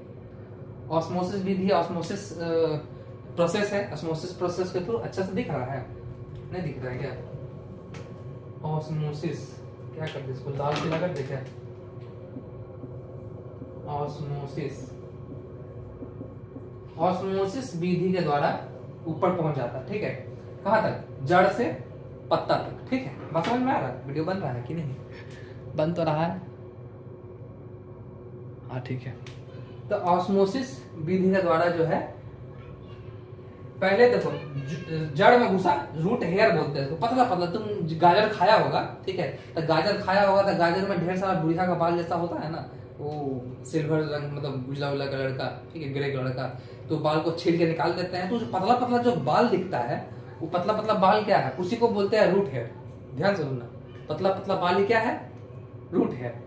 ऑस्मोसिस विधि, ऑस्मोसिस प्रोसेस है। ऑस्मोसिस प्रोसेस के थ्रू, अच्छा से दिख रहा है, नहीं दिख रहा है क्या? ऑस्मोसिस क्या करते, इसको लाल पीला कर दे क्या? ऑस्मोसिस, ऑस्मोसिस विधि के द्वारा ऊपर पहुंच जाता है, ठीक है। कहां तक? जड़ से पत्ता तक, ठीक है। बात समझ में आ रहा है? वीडियो बन रहा है कि नहीं? बन तो रहा है, हाँ ठीक है। तो ऑस्मोसिस विधि के द्वारा जो है, पहले देखो जड़ में घुसा, रूट हेयर बोलते हैं, पतला पतला। तुम गाजर खाया होगा, ठीक है, तो गाजर खाया होगा, तो गाजर में ढेर सारा बुढ़िया का बाल जैसा होता है ना, वो सिल्वर रंग, मतलब उजला उजला कलर का, ठीक है, ग्रे कलर का। तो बाल को छील के निकाल देते हैं, तो पतला पतला जो बाल दिखता है, वो पतला पतला बाल क्या है? उसी को बोलते हैं रूट हेयर। ध्यान से सुनना, पतला पतला बाल ही क्या है? Root hair.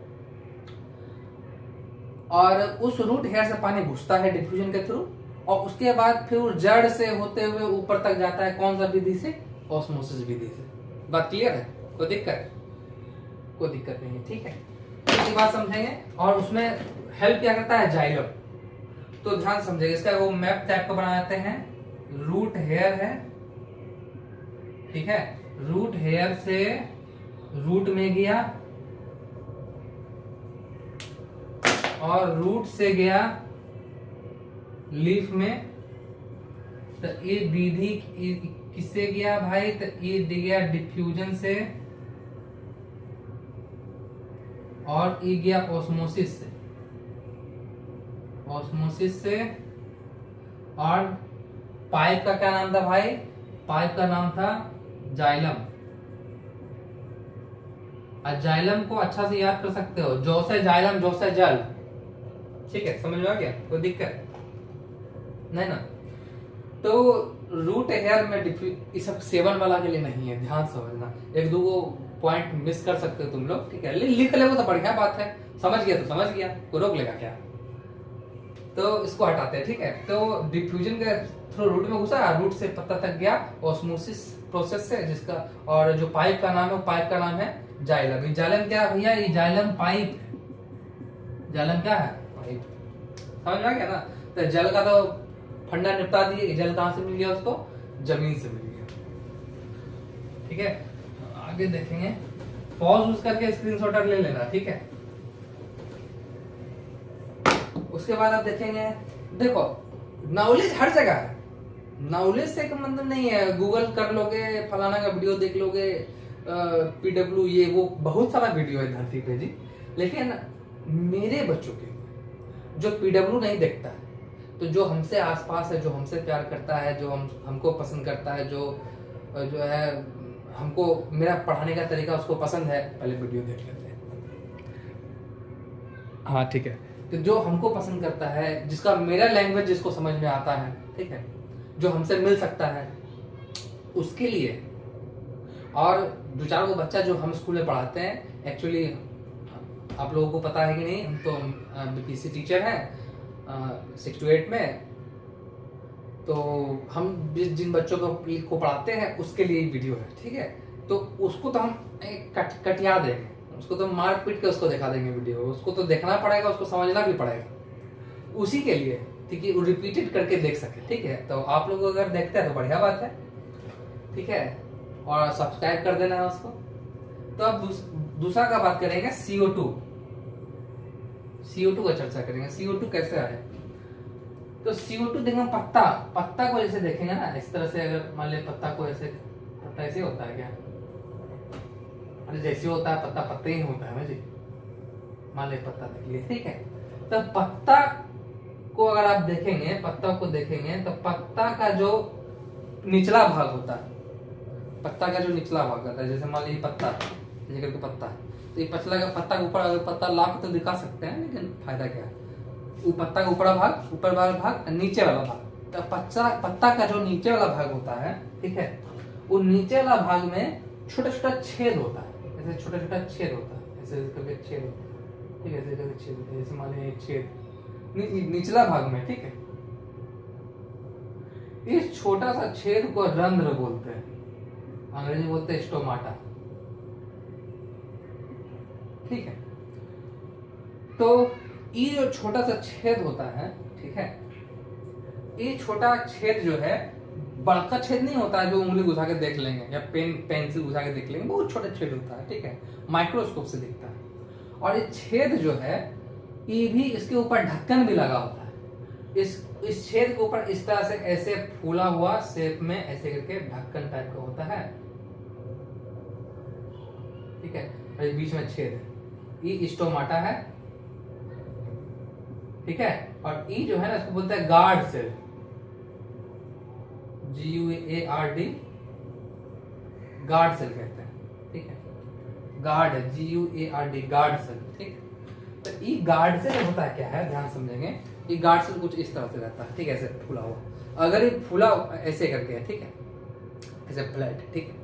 और उस रूट हेयर से पानी घुसता है डिफ्यूजन के थ्रू, और उसके बाद फिर जड़ से होते हुए ऊपर तक जाता है। कौन सा विधि से? ऑस्मोसिस विधि से। बात क्लियर है? कोई दिक्कत? कोई दिक्कत नहीं है, ठीक है। इसकी बात समझेंगे। और उसमें हेल्प क्या करता है? जाइलम। तो ध्यान समझेंगे, इसका वो मैप टाइप का बनाते हैं। रूट हेयर है, ठीक है, रूट हेयर से रूट में गया, और रूट से गया लीफ में, तो ये विधि किससे गया भाई, तो ये गया डिफ्यूजन से, और ये गया ऑस्मोसिस से, ऑस्मोसिस से। और पाइप का क्या नाम था भाई, पाइप का नाम था जाइलम। और जाइलम को अच्छा से याद कर सकते हो, जो से जाइलम, जो से जल, ठीक है, समझ में आ गया, कोई दिक्कत नहीं ना। तो रूट हेयर में ये सब सेवन वाला के लिए नहीं है, ध्यान समझना, एक दो पॉइंट मिस कर सकते हो तुम लोग, ठीक है, लिख ले वो तो बढ़िया बात है, समझ गया तो समझ गया, कोई रोक लेगा क्या। तो इसको हटाते हैं, ठीक है। तो डिफ्यूजन के थ्रू रूट में घुसा, रूट से पत्ता तक गया ऑस्मोसिस प्रोसेस से, जिसका, और जो पाइप का नाम है, पाइप का नाम है जाइलम। जाइलम क्या है भैया, ये जाइलम पाइप, जाइलम क्या है, पाइप, समझ में आ गया ना। तो जल का तो फंडा निपटा दिए, जल कहां से मिल गया उसको, जमीन से मिल गया, ठीक है। आगे देखेंगे, पॉज यूज करके स्क्रीनशॉट ले लेना, ठीक है। उसके बाद आप देखेंगे, देखो नॉलेज हर जगह है, नॉलेज से का मतलब नहीं है, गूगल कर लोगे, फलाना का वीडियो देख लोगे, पीडब्ल्यू ये वो बहुत सारा वीडियो है धरती पे जी, लेकिन मेरे बच्चों के जो पीडब्ल्यू नहीं देखता है, तो जो हमसे आसपास है, जो हमसे प्यार करता है, जो हमको पसंद करता है, जो है हमको, मेरा पढ़ाने का तरीका उसको पसंद है, पहले वीडियो देख लेते हैं, हाँ ठीक है। तो जो हमको पसंद करता है, जिसका मेरा लैंग्वेज जिसको समझ में आता है, ठीक है, जो हमसे मिल सकता है, उसके लिए। और दो चार को बच्चा जो हम स्कूल में पढ़ाते हैं, एक्चुअली आप लोगों को पता है कि नहीं, हम तो बीपीसी टीचर हैं 6 to 8 में, तो हम जिन बच्चों को पढ़ाते हैं उसके लिए वीडियो है, ठीक है। तो उसको तो हम कटिया देंगे, उसको तो मार पीट के उसको दिखा देंगे वीडियो, उसको तो देखना पड़ेगा, उसको समझना भी पड़ेगा, उसी के लिए, ठीक है, वो रिपीटेड करके देख सके, ठीक है। तो आप लोग अगर देखते हैं तो बढ़िया बात है, ठीक है, और सब्सक्राइब कर देना है उसको। तो अब दूसरा का बात करेंगे, CO2 का चर्चा करेंगे। CO2 कैसे आए, तो CO2 देखेंगे, पत्ता को जैसे देखेंगे ना, इस तरह से, अगर मान ले पत्ता को ऐसे, पत्ता ऐसे होता है क्या, अरे जैसे होता है पत्ता, पत्ता ही होता है जी, मान ले पत्ता देख लिए, ठीक है। तो पत्ता को अगर आप देखेंगे, पत्ता को देखेंगे, तो पत्ता का जो निचला भाग होता है, पत्ता का जो निचला भाग होता है, जैसे मान लीजिए पत्ता, जैसे करके पत्ता, तो ये पतला का पत्ता के ऊपर, अगर पत्ता लाख तो दिखा सकते हैं, लेकिन फायदा क्या है, वो पत्ता का ऊपर वाला भाग, नीचे वाला भाग, तो पत्ता का जो नीचे वाला भाग होता है, ठीक है, वो नीचे वाला भाग में छोटा छोटा छेद होता है, ऐसे छोटा छोटा छेद होता है, ऐसे करके छेद होता है, ठीक है, ऐसे करके छेद होता है, जैसे मान लीजिए छेद निचला भाग में, ठीक है। इस छोटा सा छेद को रंध्र बोलते हैं, अंग्रेजी बोलते हैं स्टोमाटा, ठीक है। तो ये जो छोटा सा छेद होता है, ठीक है, ये छोटा छेद जो है, बड़का छेद नहीं होता है जो उंगली घुसा के देख लेंगे, या पेंसिल घुसा के देख लेंगे, बहुत छोटा छेद होता है, ठीक है, माइक्रोस्कोप से दिखता है। और ये छेद जो है, ये भी, इसके ऊपर ढक्कन भी लगा होता है, इस छेद के ऊपर इस तरह से ऐसे फूला हुआ शेप में ऐसे करके ढक्कन टाइप का होता है, ठीक है, और बीच में छेद है, ये स्टोमाटा है, ठीक है। और ई जो है ना, इसको बोलते हैं guard cell, GUARD, guard cell कहते हैं, ठीक है, गार्ड है, GUARD, गार्ड सेल, ठीक। तो ये गार्ड सेल होता है क्या है, ध्यान समझेंगे, ये गार्ड सेल कुछ इस तरह से रहता है, ठीक है, ऐसे फूला हुआ, अगर ये फूला ऐसे करके है, ठीक है, ऐसे फ्लैट है, ठीक है,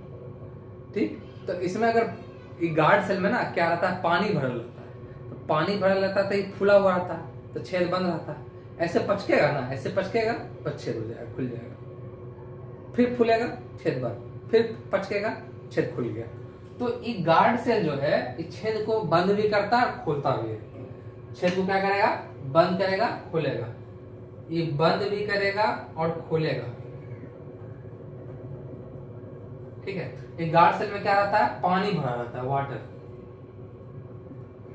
ठीक। तो इसमें अगर ये गार्ड सेल में ना क्या रहता है, पानी भरल रहता है, तो पानी भरल रहता है तो ये फूला हुआ रहता है, तो छेद बंद रहता है, ऐसे पचकेगा ना, ऐसे पचकेगा, छेद हो जाएगा, खुल जाएगा, फिर फूलेगा, छेद बंद, फिर पचकेगा, छेद खुल गया। तो ये गार्ड सेल जो है, इस छेद को बंद भी करता है और खोलता भी है, छेद को क्या करेगा, बंद करेगा, खोलेगा, ये बंद भी करेगा और खोलेगा, ठीक है। ये गार्ड सेल में क्या रहता है, पानी भरा रहता है, वाटर,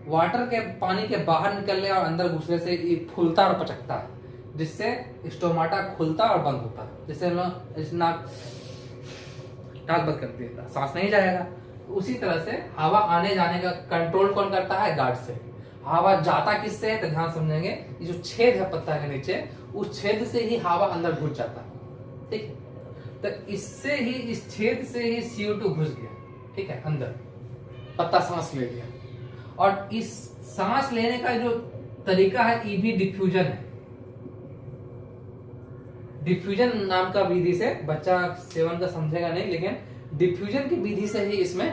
वाटर के पानी के बाहर निकलने और अंदर घुसने से ये फूलता और पचकता है, जिससे स्टोमाटा खुलता और बंद होता है, जिससे नाक बंद कर देता, सांस नहीं जाएगा। उसी तरह से हवा आने जाने का कंट्रोल कौन करता है? गार्ड से। हवा जाता किससे है? तो ध्यान समझेंगे, ये जो छेद है पत्ता के नीचे, उस छेद से ही हवा अंदर घुस जाता है, ठीक है। तो इससे ही, इस छेद से ही CO2 घुस गया, ठीक है, अंदर, पत्ता सांस ले लिया। और इस सांस लेने का जो तरीका है, ये भी डिफ्यूजन है। डिफ्यूजन नाम का विधि से, बच्चा सेवन का समझेगा नहीं, लेकिन डिफ्यूजन की विधि से ही इसमें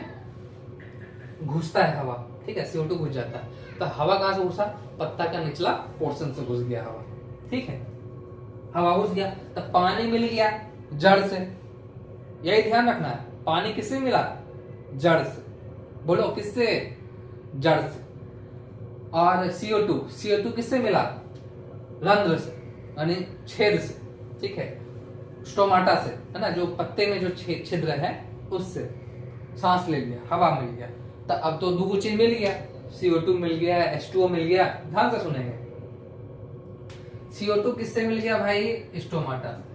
घुसता है हवा, ठीक है, CO2 घुस जाता है। तो हवा कहां से घुसा? पत्ता का निचला पोर्शन से घुस गया हवा, ठीक है, हवा घुस गया। तो पानी मिल गया जड़ से, यही ध्यान रखना है। पानी किससे मिला? जड़ से। बोलो किससे? जड़ से। और CO2 किससे मिला? रंध्र से, यानी छेद से, ठीक है, स्टोमाटा से, है ना, जो पत्ते में जो छिद्र है उससे सांस ले लिया, हवा मिल गया। तो अब तो दो चीज मिल गया, CO2 मिल गया, H2O मिल गया। ध्यान से सुनेंगे, CO2 किससे मिल गया भाई? स्टोमाटा से।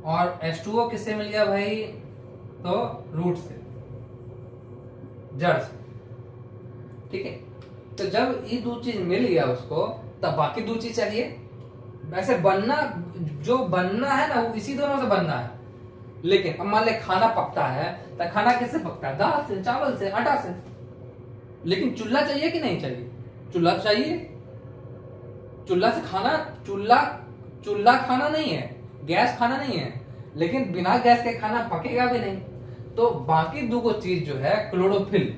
और H2O किससे मिल गया भाई? तो रूट से, जड़ से, ठीक है। तो जब ये दो चीज मिल गया उसको, तब बाकी दो चीज चाहिए। वैसे बनना, जो बनना है ना, वो इसी दोनों से बनना है। लेकिन अब मान ले खाना पकता है, तो खाना किससे पकता है? दाल से, चावल से, आटा से। लेकिन चूल्हा चाहिए कि नहीं चाहिए? चूल्हा चाहिए। चूल्हा से खाना, चूल्हा खाना नहीं है, गैस खाना नहीं है, लेकिन बिना गैस के खाना पकेगा भी नहीं। तो बाकी दो चीज जो है, क्लोरोफिल,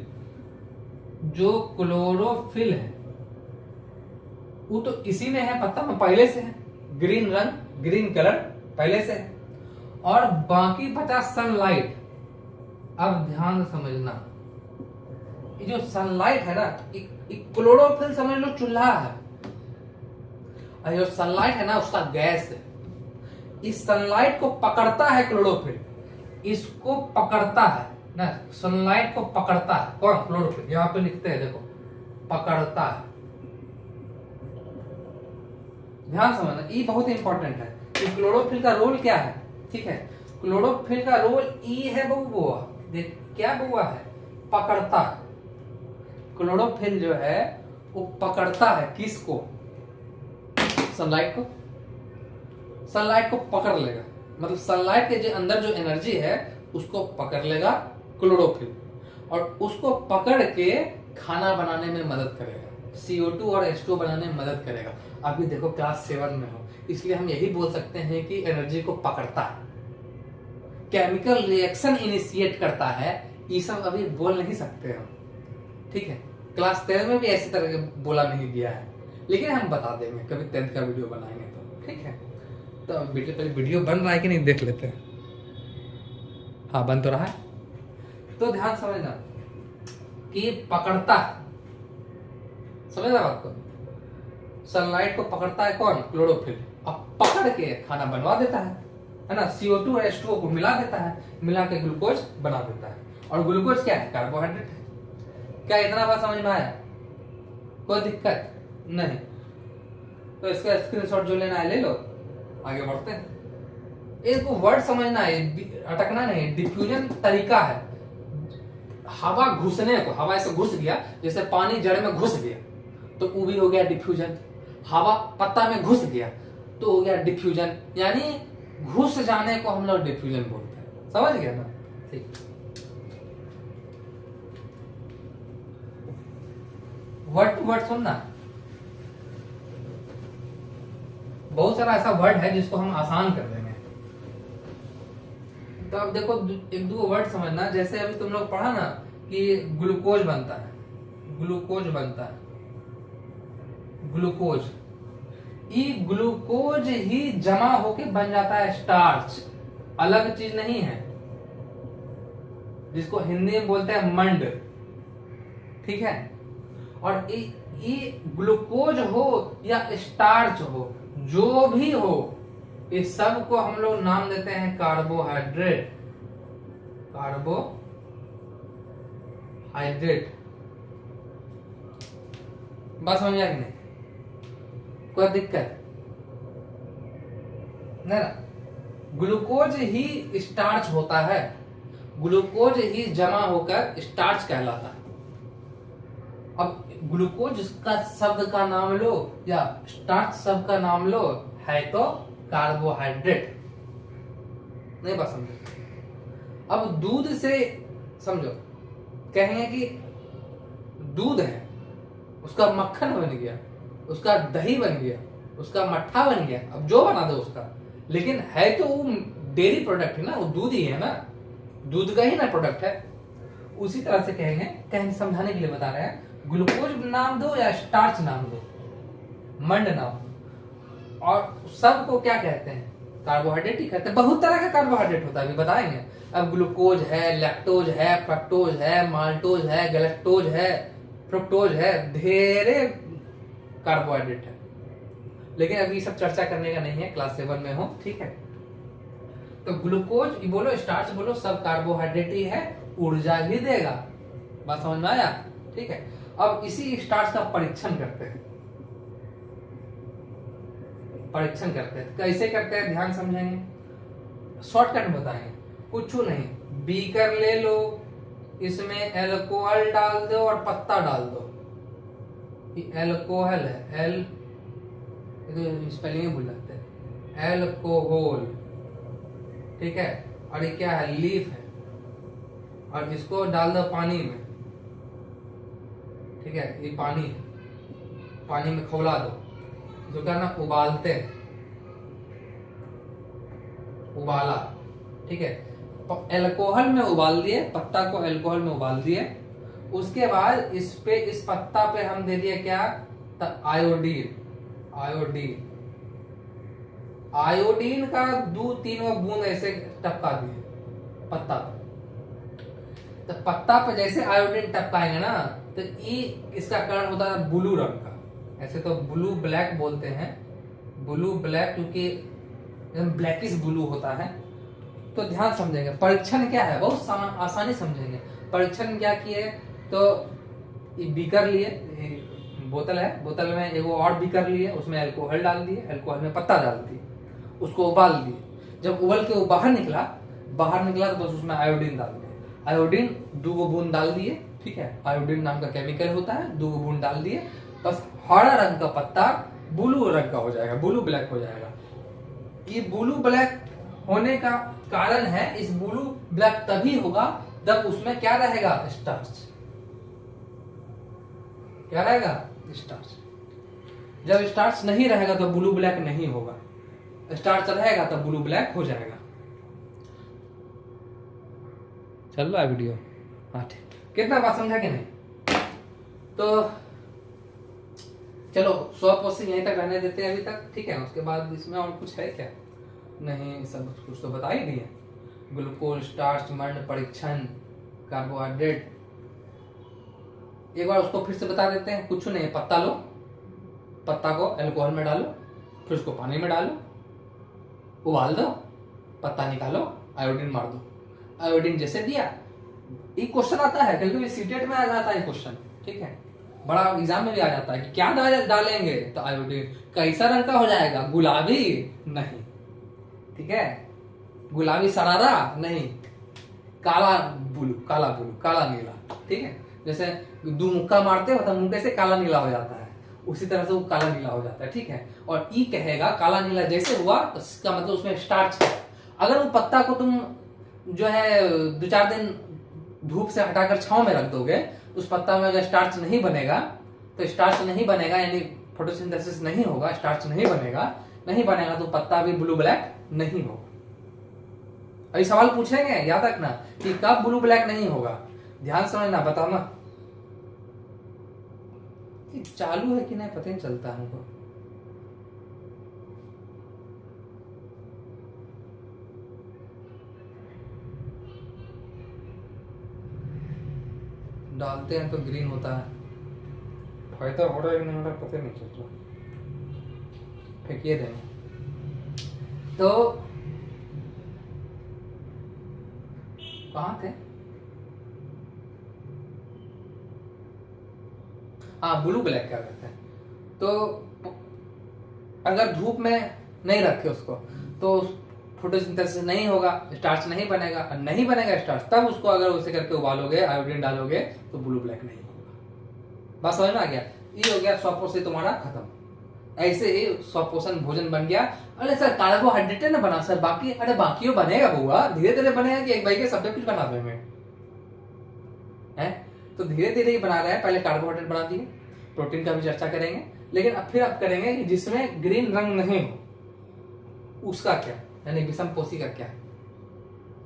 जो क्लोरोफिल है वो तो इसी में है, पत्ता में पहले से है, ग्रीन रंग, ग्रीन कलर पहले से है। और बाकी बचा सनलाइट। अब ध्यान से समझना, ये जो सनलाइट है ना, क्लोरोफिल समझ लो चूल्हा है, और जो सनलाइट है ना उसका गैस है। इस सनलाइट को पकड़ता है क्लोरोफिल, इसको पकड़ता है ना, सनलाइट को पकड़ता है कौन? क्लोरोफिल। यहां पे लिखते हैं, देखो, पकड़ता है। ध्यान समझना, ये बहुत इंपॉर्टेंट है कि क्लोरोफिल का रोल क्या है, ठीक है। क्लोरोफिल का रोल ई है बबुआ, देख क्या बबुआ है? पकड़ता। क्लोरोफिल जो है वो पकड़ता है किसको? सनलाइट को। सनलाइट को पकड़ लेगा, मतलब सनलाइट के जो अंदर जो एनर्जी है उसको पकड़ लेगा क्लोरोफिल, और उसको पकड़ के खाना बनाने में मदद करेगा, CO2 और H2O बनाने में मदद करेगा। अभी देखो क्लास 7 में हो, इसलिए हम यही बोल सकते हैं कि एनर्जी को पकड़ता है, केमिकल रिएक्शन इनिशिएट करता है। ये सब अभी बोल नहीं सकते हम, ठीक है। क्लास 10 में भी ऐसी तरह बोला नहीं गया है, लेकिन हम बता देंगे कभी 10th का वीडियो बनाएंगे तो, ठीक है। तो पहले वीडियो बन रहा है कि नहीं देख लेते हैं। हाँ, बन तो रहा है। तो ध्यान समझना कि पकड़ता है, समझना बात को। सनलाइट को पकड़ता है कौन? क्लोरोफिल। अब पकड़ के खाना बनवा देता है ना, CO2 और H2O को मिला देता है, मिला के ग्लूकोज बना देता है। और ग्लूकोज क्या है? कार्बोहाइड्रेट है। क्या इतना बात समझ में आया? कोई दिक्कत नहीं? तो इसका स्क्रीनशॉट जो लेना है ले लो, आगे बढ़ते हैं। एक वर्ड समझना है, अटकना नहीं। डिफ्यूजन तरीका है हवा घुसने को, हवा ऐसे घुस गया, जैसे पानी जड़ में घुस गया तो वो भी हो गया डिफ्यूजन। हवा पत्ता में घुस गया तो हो गया डिफ्यूजन, यानी घुस जाने को हम लोग डिफ्यूजन बोलते हैं। समझ गया ना? ठीक। वर्ड टू वर्ड सुनना, बहुत सारा ऐसा वर्ड है जिसको हम आसान कर देंगे। तो अब देखो एक दो वर्ड समझना, जैसे अभी तुम लोग पढ़ा ना कि ग्लूकोज बनता है, ग्लूकोज बनता है, ग्लूकोज, ये ग्लूकोज ही जमा होके बन जाता है स्टार्च, अलग चीज नहीं है, जिसको हिंदी में बोलते हैं मंड, ठीक है। और ये ग्लूकोज हो या स्टार्च हो, जो भी हो, इस सब को हम लोग नाम देते हैं कार्बोहाइड्रेट, कार्बोहाइड्रेट। हाइड्रेट। बात समझ में आ कि नहीं? कोई दिक्कत नहीं ना? ग्लूकोज ही स्टार्च होता है, ग्लूकोज ही जमा होकर स्टार्च कहलाता है। अब ग्लूकोज का शब्द का नाम लो या स्टार्च शब्द का नाम लो, है तो कार्बोहाइड्रेट। नहीं बात समझो? अब दूध से समझो, कहेंगे कि दूध है, उसका मक्खन बन गया, उसका दही बन गया, उसका मट्ठा बन गया, अब जो बना दो उसका, लेकिन है तो वो डेयरी प्रोडक्ट है ना, वो दूध ही है ना, दूध का ही ना प्रोडक्ट है। उसी तरह से कहेंगे समझाने के लिए बता रहे हैं, ग्लूकोज नाम दो या स्टार्च नाम दो, मंड नाम दो, और सबको क्या कहते हैं? कार्बोहाइड्रेट ही कहते हैं। बहुत तरह का कार्बोहाइड्रेट होता है, अभी बताएंगे। अब ग्लूकोज है, लैक्टोज है, फ्रक्टोज है, माल्टोज है, गैलेक्टोज है, फ्रुक्टोज है, ढेरे कार्बोहाइड्रेट है, लेकिन अभी सब चर्चा करने का नहीं है, क्लास 7 में हो, ठीक है? तो ग्लूकोज बोलो, स्टार्च बोलो, सब कार्बोहाइड्रेट ही है, ऊर्जा ही देगा। बात समझ में आया? ठीक है। अब इसी स्टार्च का परीक्षण करते हैं, परीक्षण करते हैं। कैसे करते हैं ध्यान समझेंगे, शॉर्टकट बताएंगे, कुछ नहीं, बीकर ले लो, इसमें अल्कोहल डाल दो और पत्ता डाल दो। अल्कोहल है, एल स्पेलिंग भूल जाते हैं, अल्कोहल, ठीक है? और ये क्या है? लीफ है, और इसको डाल दो पानी में, ठीक है? ये पानी, पानी में खौला दो, जो क्या ना, उबालते हैं, उबाला, ठीक है? अल्कोहल में उबाल दिए, पत्ता को अल्कोहल में उबाल दिए, उसके बाद इस पत्ता पे हम दे दिए क्या? आयोडीन। आयोडीन, आयोडीन का 2-3 बूंद ऐसे टपका दिए पत्ता पे। तो पत्ता पे जैसे आयोडीन टपकाएंगे ना, तो ये इसका कलर होता है ब्लू रंग का। ऐसे तो ब्लू ब्लैक बोलते हैं, ब्लू ब्लैक, क्योंकि ब्लैकिश ब्लू होता है। तो ध्यान समझेंगे, परीक्षण क्या है, बहुत आसानी समझेंगे। परीक्षण क्या किए, तो बीकर लिए, बोतल है, बोतल में एगो और बीकर लिए, उसमें अल्कोहल डाल दिए, अल्कोहल में पत्ता डाल दिए, उसको उबाल दिए। जब उबल के वो बाहर निकला तो बस उसमें आयोडीन डाल दिए। आयोडीन 2 बूंद डाल दिए, ठीक है? आयोडीन नाम का केमिकल होता है, 2 बूंद डाल दिए, बस हरा रंग का पत्ता ब्लू रंग का हो जाएगा, ब्लू ब्लैक हो जाएगा। ये ब्लू ब्लैक होने का कारण है, इस ब्लू ब्लैक तभी होगा जब उसमें क्या रहेगा? स्टार्च। क्या रहेगा? स्टार्च। जब स्टार्च नहीं रहेगा तो ब्लू ब्लैक नहीं होगा, स्टार्च रहेगा तो ब्लू ब्लैक हो जाएगा। चल रहा है वीडियो? हाँ ठीक। कितना बात समझा कि नहीं? तो चलो 100% यहीं तक रहने देते हैं अभी तक, ठीक है? उसके बाद इसमें और कुछ है क्या? नहीं, सब कुछ तो बता ही दिए। ग्लूकोज, स्टार्च, मंड, परीक्षण, कार्बोहाइड्रेट। एक बार उसको फिर से बता देते हैं। कुछ नहीं, पत्ता लो, पत्ता को अल्कोहल में डालो, फिर उसको पानी में डालो, उबाल दो, पत्ता निकालो, आयोडीन मार दो। आयोडीन जैसे दिया, एक क्वेश्चन आता है, क्योंकि सीटेट में आ जाता है क्वेश्चन, ठीक है? बड़ा एग्जाम में भी आ जाता है कि क्या डालेंगे, तो आयोडीन कैसा रंग का हो जाएगा? गुलाबी नहीं, ठीक है? गुलाबी सरारा नहीं, काला ब्लू, काला ब्लू, काला नीला, ठीक है? जैसे 2 मुक्का मारते हो तो मुंह कैसे काला नीला हो जाता है, उसी तरह से वो काला नीला हो जाता है, ठीक है? और ई कहेगा काला नीला जैसे हुआ तो इसका मतलब उसमें स्टार्च है। अगर वो पत्ता को तुम जो है 2-4 दिन धूप से हटाकर छांव में रख दोगे, उस पत्ता में अगर स्टार्च नहीं बनेगा, तो स्टार्च नहीं बनेगा यानी फोटोसिंथेसिस नहीं होगा, स्टार्च नहीं बनेगा तो पत्ता भी ब्लू ब्लैक नहीं होगा। अभी सवाल पूछेंगे, याद रखना कि कब ब्लू ब्लैक नहीं होगा, ध्यान समझना, बताना। चालू है कि नहीं पता नहीं चलता हमको। डालते हैं तो ग्रीन होता है, फायदा हो रहा है कि नहीं हो रहा पता नहीं चल रहा। फेंकिए देंगे तो कहाँ थे? हाँ ब्लू ब्लैक क्या कहते हैं। तो अगर धूप में नहीं रखे उसको तो फोटोसिंथेसिस नहीं होगा, स्टार्च नहीं बनेगा, और नहीं बनेगा स्टार्च तब उसको अगर उसे करके उबालोगे, आयोडीन डालोगे तो ब्लू ब्लैक नहीं होगा। बस समझ में आ गया। ये हो गया स्वपोषण तुम्हारा खत्म। ऐसे ही स्वपोषण भोजन बन गया। अरे सर कार्बोहाइड्रेट ना बना सर, बाकी अरे बाकी बनेगा बुआ, धीरे धीरे बनेगा कि एक भाई के सब कुछ बना दे में है। तो धीरे धीरे ही बना रहे हैं। पहले कार्बोहाइड्रेट बना दिए, प्रोटीन का भी चर्चा करेंगे, लेकिन अब फिर अब करेंगे कि जिसमें ग्रीन रंग नहीं हो उसका क्या, यानी विषम पोषी का क्या।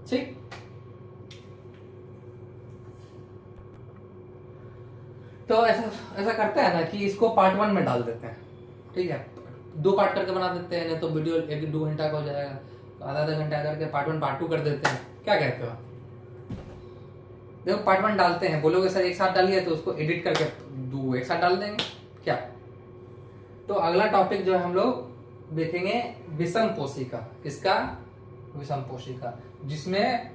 ठीक, तो ऐसा करते हैं ना कि इसको पार्ट 1 में डाल देते हैं। ठीक है, 2 पार्ट करके बना देते हैं, नहीं तो वीडियो 1-2 घंटा का हो जाएगा, तो आधा घंटा करके पार्ट 1 पार्ट 2 कर देते हैं। क्या कहते हो? देखो पार्ट 1 डालते हैं, बोलोगे सर एक साथ डालिए, तो उसको एडिट करके दो एक साथ डाल देंगे क्या। तो अगला टॉपिक जो है हम लोग देखेंगे विषम पोषिका। किसका? विषम पोषिका, जिसमें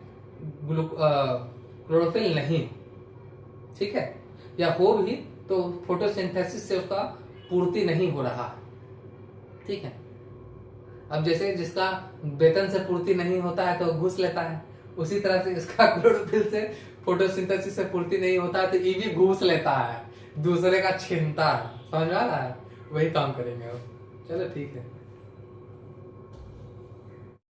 क्लोरोफिल नहीं, ठीक है, या हो भी तो फोटोसिंथेसिस से उसका पूर्ति नहीं हो रहा। ठीक है, अब जैसे जिसका वेतन से पूर्ति नहीं होता है तो घूस लेता है, उसी तरह से इसका क्लोरोफिल से फोटोसिंथेसिस से पूर्ति नहीं होता है तो ये भी घूस लेता है, दूसरे का छीनता है। समझ में आ रहा है? वही काम करेंगे अब। चलो ठीक है।